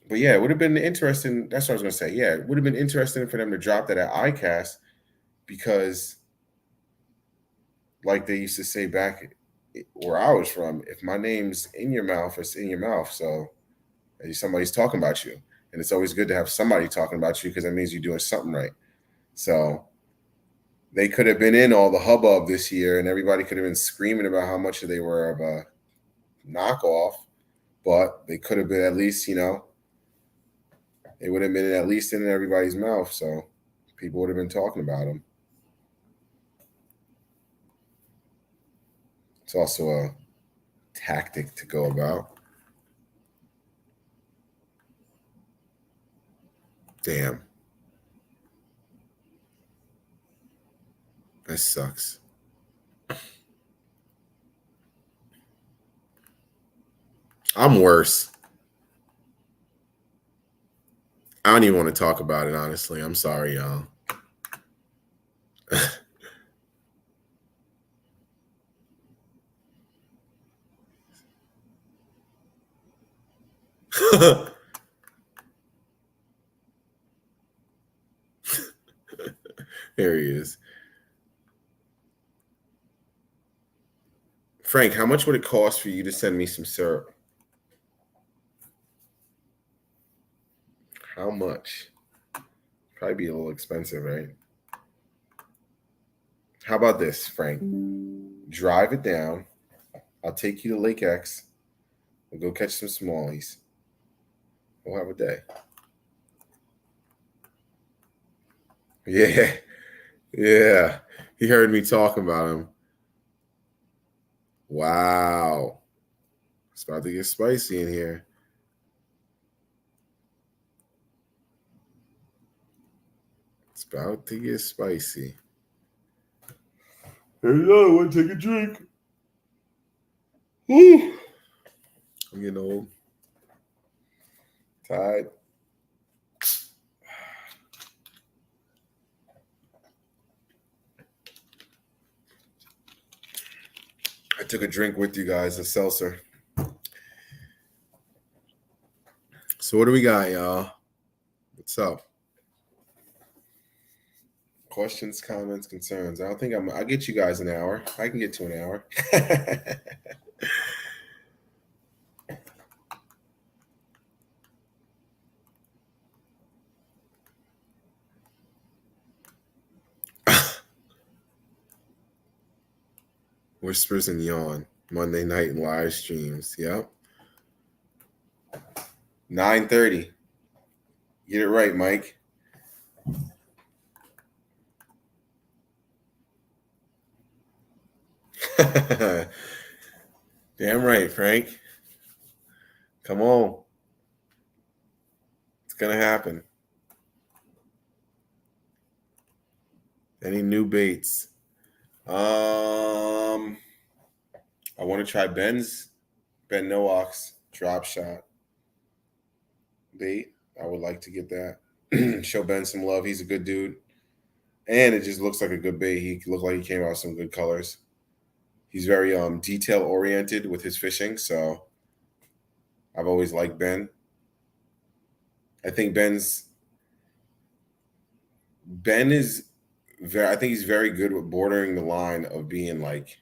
But yeah, it would have been interesting. That's what I was gonna say. Yeah, it would have been interesting for them to drop that at iCast because like they used to say back where I was from, if my name's in your mouth, it's in your mouth. So somebody's talking about you. And it's always good to have somebody talking about you because that means you're doing something right. So they could have been in all the hubbub this year and everybody could have been screaming about how much they were of a knockoff, but they could have been at least, it would have been at least in everybody's mouth. So people would have been talking about them. It's also a tactic to go about. Damn. That sucks. I'm worse. I don't even want to talk about it, honestly. I'm sorry, y'all. There he is. Frank, how much would it cost for you to send me some syrup? How much? Probably be a little expensive, right? How about this, Frank? Drive it down. I'll take you to Lake X. We'll go catch some smallies. We'll have a day. Yeah. Yeah. He heard me talking about him. Wow. It's about to get spicy in here. It's about to get spicy. Hey, I want to take a drink. Woo. I'm getting old. Tired. I took a drink with you guys, a seltzer. So what do we got, y'all? What's up? Questions, comments, concerns. I don't think I'll get you guys an hour. I can get to an hour. Whispers and yawn. Monday night live streams. Yep. 9:30. Get it right, Mike. Damn right, Frank. Come on. It's gonna happen. Any new baits? I want to try Ben Nowak's drop shot bait. I would like to get that. Show Ben some love. He's a good dude. And it just looks like a good bait. He looked like he came out with some good colors. He's very detail oriented with his fishing, so I've always liked Ben. I think Ben is I think he's very good with bordering the line of being like.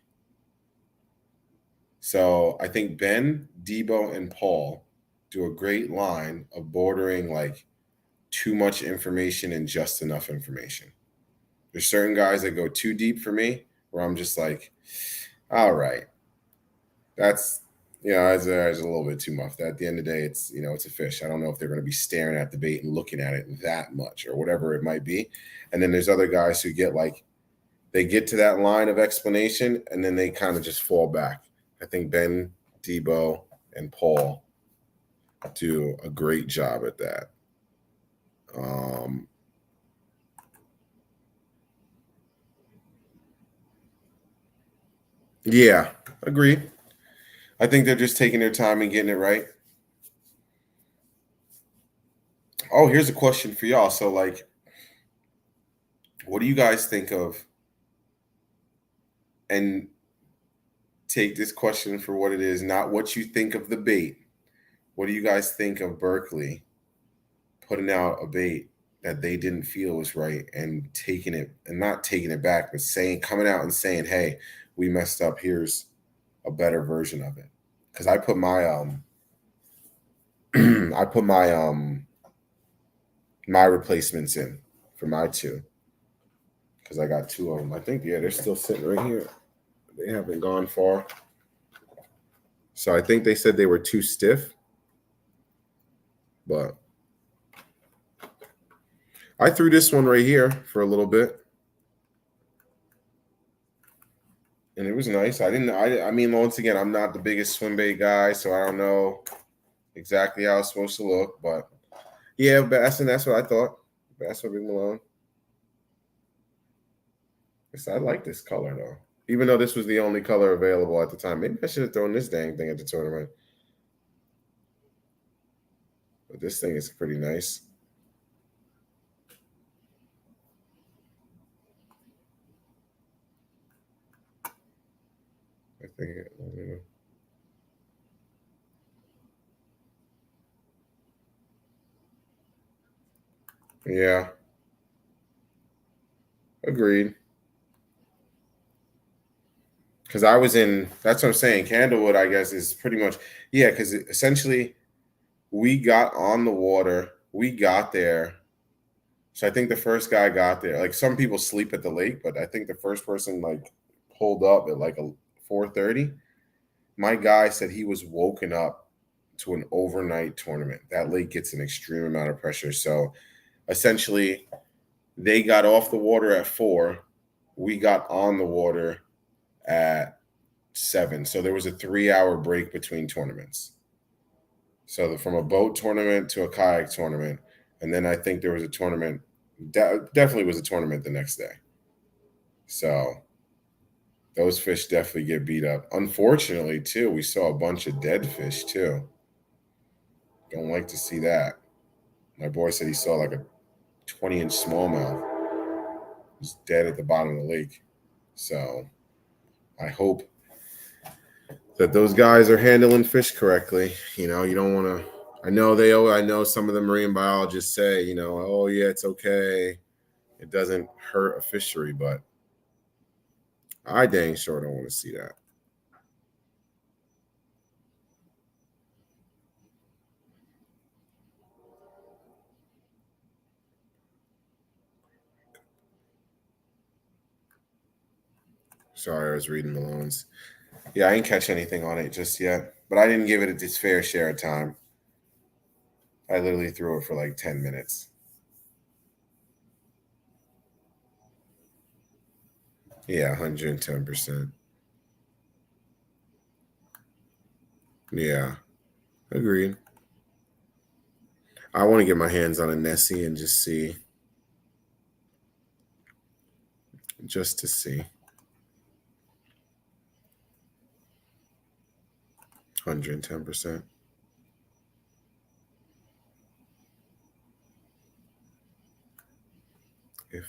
So I think Ben, Debo, and Paul do a great line of bordering like too much information and just enough information. There's certain guys that go too deep for me where I'm just like, all right, that's it's a little bit too much. At the end of the day, it's it's a fish. I don't know if they're going to be staring at the bait and looking at it that much or whatever it might be. And then there's other guys who get like they get to that line of explanation and then they kind of just fall back. I think Ben, Debo, and Paul do a great job at that. Yeah, agree. I think they're just taking their time and getting it right. Oh, here's a question for y'all. So, like, what do you guys think of? And take this question for what it is, not what you think of the bait. What do you guys think of Berkeley putting out a bait that they didn't feel was right and taking it and not taking it back, but coming out and saying, "Hey, we messed up. Here's a better version of it." Because I put my I put my replacements in for my two because I got two of them. I think they're still sitting right here. They haven't gone far. So I think they said they were too stiff, but I threw this one right here for a little bit. And it was nice. I mean, once again, I'm not the biggest swim bait guy, so I don't know exactly how it's supposed to look, but yeah, Bass, and that's what I thought. Bass with Big Malone. I like this color though. Even though this was the only color available at the time. Maybe I should have thrown this dang thing at the tournament. But this thing is pretty nice. I think yeah. Agreed. Because I was in, that's what I'm saying. Candlewood, I guess, is pretty much, yeah, because essentially we got on the water, we got there. So I think the first guy got there. Like some people sleep at the lake, but I think the first person like pulled up at like a 4:30. My guy said he was woken up to an overnight tournament. That lake gets an extreme amount of pressure. So essentially, they got off the water at 4. We got on the water at 7. So there was a 3-hour break between tournaments. So from a boat tournament to a kayak tournament, and then I think there was a tournament. Definitely was a tournament the next day. So those fish definitely get beat up. Unfortunately, too, we saw a bunch of dead fish too. Don't like to see that. My boy said he saw like a 20-inch smallmouth. It was dead at the bottom of the lake. So I hope that those guys are handling fish correctly. You know, you don't want to. I know some of the marine biologists say, you know, oh yeah, it's okay. It doesn't hurt a fishery, but I dang sure don't want to see that. Sorry, I was reading Malone's. Yeah, I didn't catch anything on it just yet, but I didn't give it its fair share of time. I literally threw it for like 10 minutes. Yeah, 110%. Yeah, agreed. I want to get my hands on a Nessie and just see. Just to see. 110%. If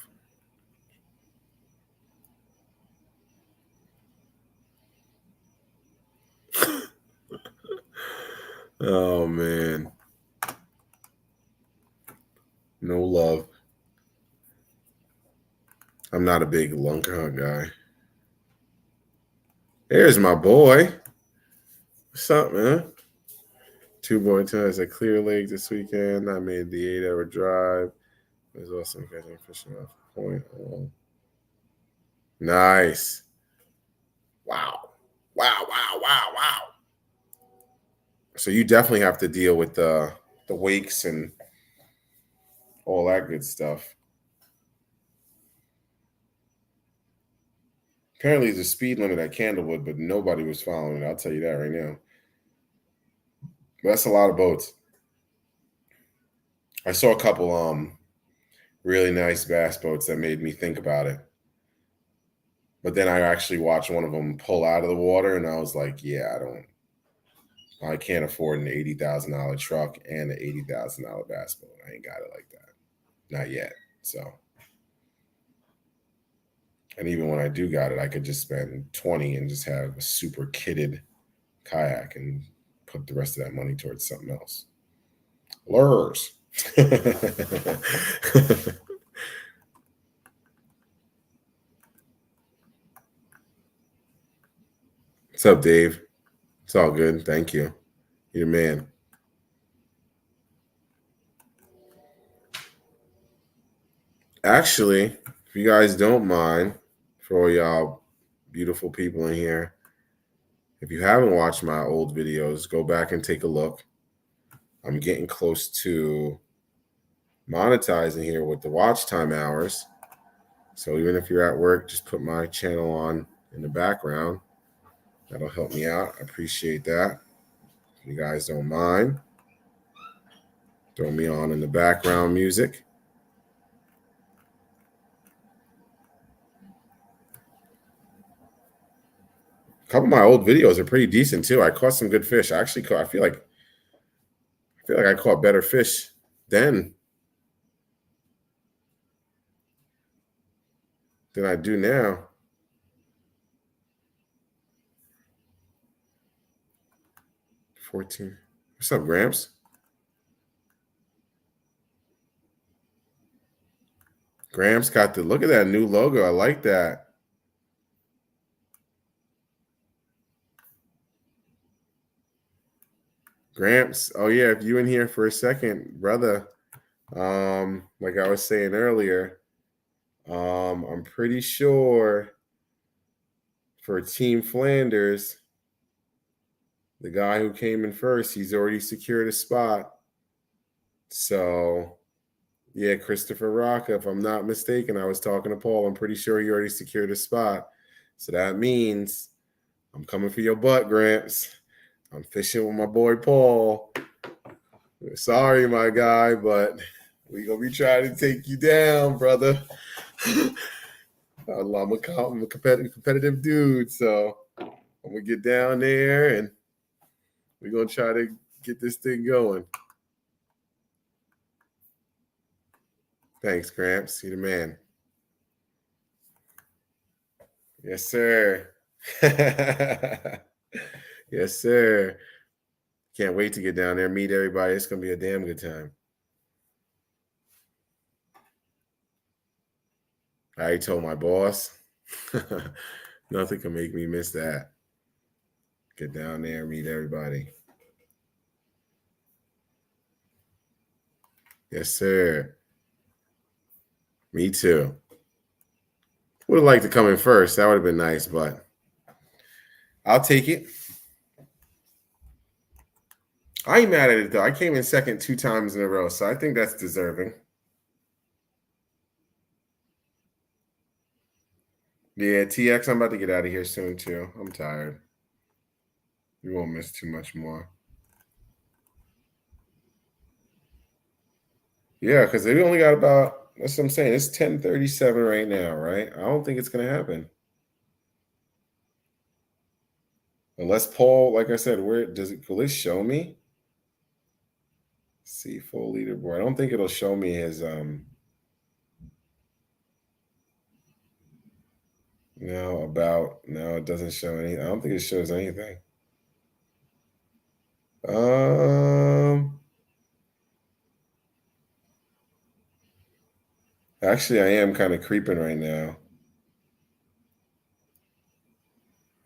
oh man. No love. I'm not a big lunker hunt guy. There's my boy. What's up, man? 2.2 has a clear lake this weekend. I made the 8-hour drive. It was awesome catching fishing off point. Oh. Nice. Wow. Wow, wow, wow, wow. So you definitely have to deal with the wakes and all that good stuff. Apparently, there's a speed limit at Candlewood, but nobody was following it. I'll tell you that right now. But that's a lot of boats. I saw a couple really nice bass boats that made me think about it. But then I actually watched one of them pull out of the water, and I was like, yeah, I can't afford an $80,000 truck and an $80,000 bass boat. I ain't got it like that. Not yet. So, and even when I do got it, I could just spend 20 and just have a super kitted kayak and put the rest of that money towards something else. Lures. What's up, Dave? It's all good. Thank you. You're the man. Actually, if you guys don't mind, for all y'all beautiful people in here, if you haven't watched my old videos, go back and take a look. I'm getting close to monetizing here with the watch time hours. So even if you're at work, just put my channel on in the background. That'll help me out. I appreciate that. If you guys don't mind, throw me on in the background music. A couple of my old videos are pretty decent too. I caught some good fish. I actually caught. I feel like I caught better fish then than I do now. $14. What's up, Gramps? Gramps got the look at that new logo. I like that. Gramps. Oh yeah, if you in here for a second, brother. Like I was saying earlier, I'm pretty sure for Team Flanders, the guy who came in first, he's already secured a spot. So yeah, Christopher Rocca, if I'm not mistaken, I was talking to Paul. I'm pretty sure he already secured a spot. So that means I'm coming for your butt, Gramps. I'm fishing with my boy Paul. Sorry, my guy, but we gonna be trying to take you down, brother. I'm a competitive dude, so I'm gonna get down there and we're gonna try to get this thing going. Thanks, Gramps. You the man. Yes, sir. Yes, sir. Can't wait to get down there, meet everybody. It's gonna be a damn good time. I already told my boss. Nothing can make me miss that. Get down there, meet everybody. Yes, sir. Me too. Would have liked to come in first. That would have been nice, but I'll take it. I ain't mad at it though. I came in second 2 times in a row, so I think that's deserving. Yeah, TX, I'm about to get out of here soon too. I'm tired. You won't miss too much more. Yeah, because they only got about, that's what I'm saying. It's 10:37 right now, right? I don't think it's gonna happen. Unless Paul, like I said, where does it will it show me? See full leaderboard. I don't think it'll show me his no, it doesn't show any. I don't think it shows anything. Actually I am kind of creeping right now.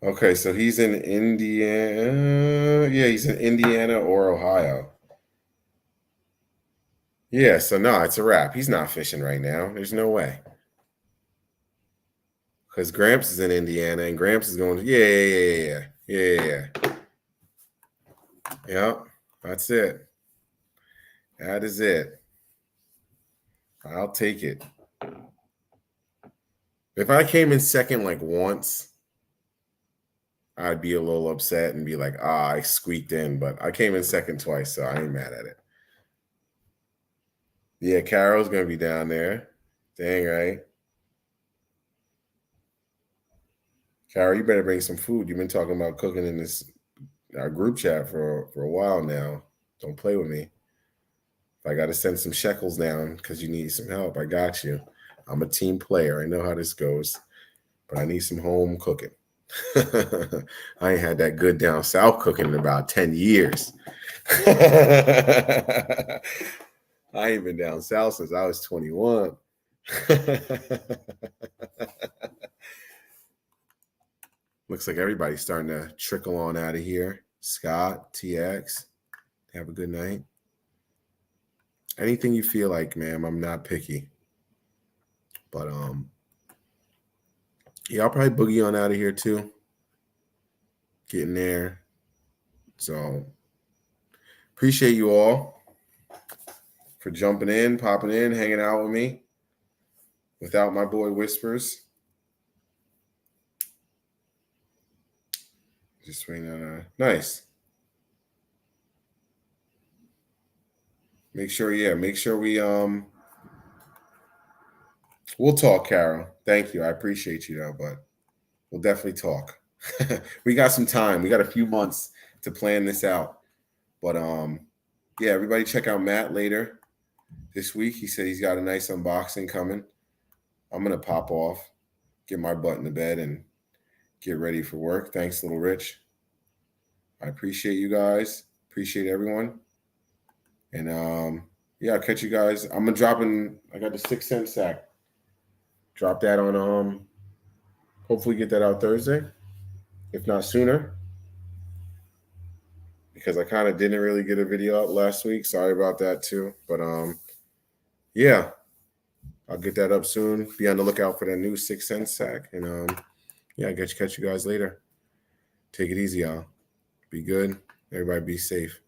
Okay, so he's in Indiana. Yeah, he's in Indiana or Ohio. Yeah, so no, it's a wrap. He's not fishing right now. There's no way. Because Gramps is in Indiana and Gramps is going, yeah. Yep, that's it. That is it. I'll take it. If I came in second like once, I'd be a little upset and be like, I squeaked in, but I came in second twice, so I ain't mad at it. Yeah, Carol's gonna be down there. Dang right. Carol, you better bring some food. You've been talking about cooking in this our group chat for a while now. Don't play with me. If I got to send some shekels down because you need some help, I got you. I'm a team player. I know how this goes, but I need some home cooking. I ain't had that good down south cooking in about 10 years. I ain't been down south since I was 21. Looks like everybody's starting to trickle on out of here. Scott, TX, have a good night. Anything you feel like, ma'am. I'm not picky. But yeah, I'll probably boogie on out of here too. Getting there. So appreciate you all for jumping in, popping in, hanging out with me. Without my boy Whispers. Just waiting on nice. Make sure we we'll talk, Carol. Thank you. I appreciate you though, but we'll definitely talk we got some time. We got a few months to plan this out. But yeah, everybody check out Matt later this week. He said he's got a nice unboxing coming. I'm gonna pop off, get my butt in the bed, and get ready for work. Thanks, Little Rich. I appreciate you guys. Appreciate everyone. And yeah, I'll catch you guys. I got the 6 cent sack. Drop that on hopefully get that out Thursday, if not sooner. Because I kind of didn't really get a video out last week. Sorry about that too. But yeah, I'll get that up soon. Be on the lookout for that new 6 cent sack. And yeah, I'll catch you guys later. Take it easy, y'all. Be good. Everybody be safe.